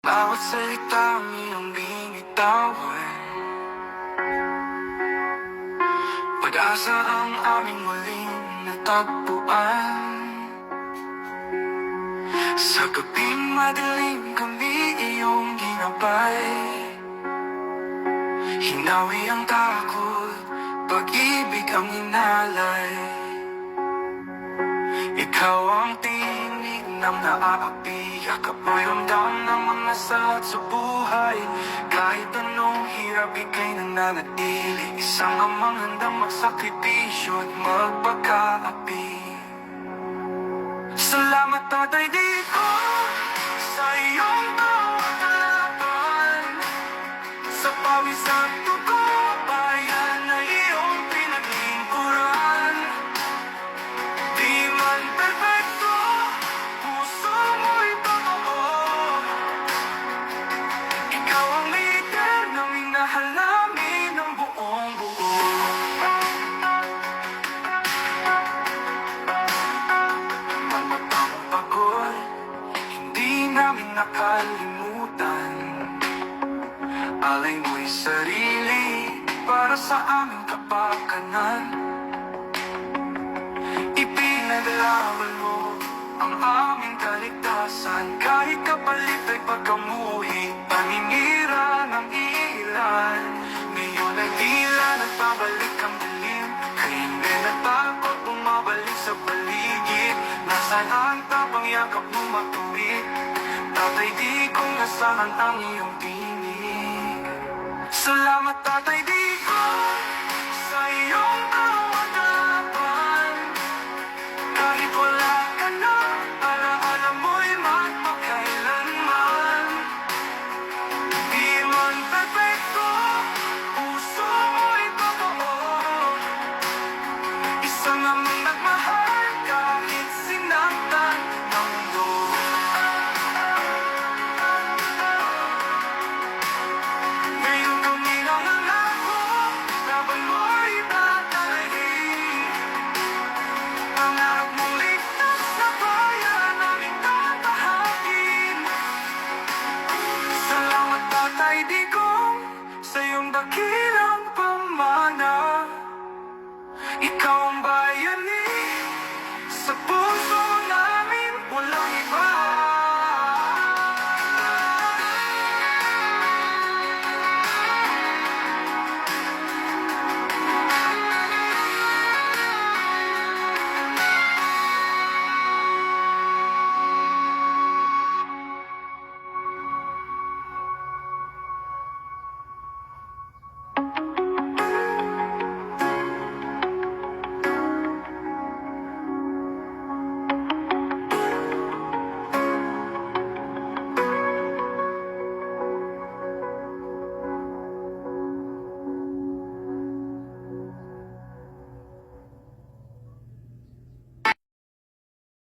Bawat salitang iyong binitawan, pag-asa ang aming muling natagpuan. Sa gabing madilim kami iyong ginabay, hinawi ang takot, pag-ibig ang inalay. Ikaw ang tinig ng naaapi, yakap mo'y ramdam ng mga salat sa buhay. Kahit anong hirap ika'y nananatili, isang amang handang magsakripisyo at magpakaapi. Salamat Tatay Dico sa iyong bawat laban, sa pawis at dugo, bayan na iyong pinaglingkuran. Di man perfecto, puso mo'y totoo. Ikaw ang leader na minahal namin ng buong buo. Ang pagod, hindi namin nakalimutan. Alay mo'y sarili para sa aming kapakanan. Ipinaglaban mo ang aming kaligtasan, kahit kapalit ay pagkamuhi, paninira ng ilan. Ngayon ay tila nagbabalik ang dilim, krimen at takot bumabalik sa paligid. Nasaan ang tapang yakap mo matuwid? Tatay, di ko nasaan ang iyong tinig. Salamat Tatay Dico sa iyong bawat laban. Kahit wala ka na, alaala mo'y magpakailanman. Di man perfecto, puso mo'y totoo. Isang amang nagmahal kahit sinaktan ng mundo. Ngayon kami nangangako, laban mo'y tatalahin. Pangarap mong ligtas na bayan aming tatahakin. Salamat Tatay Dico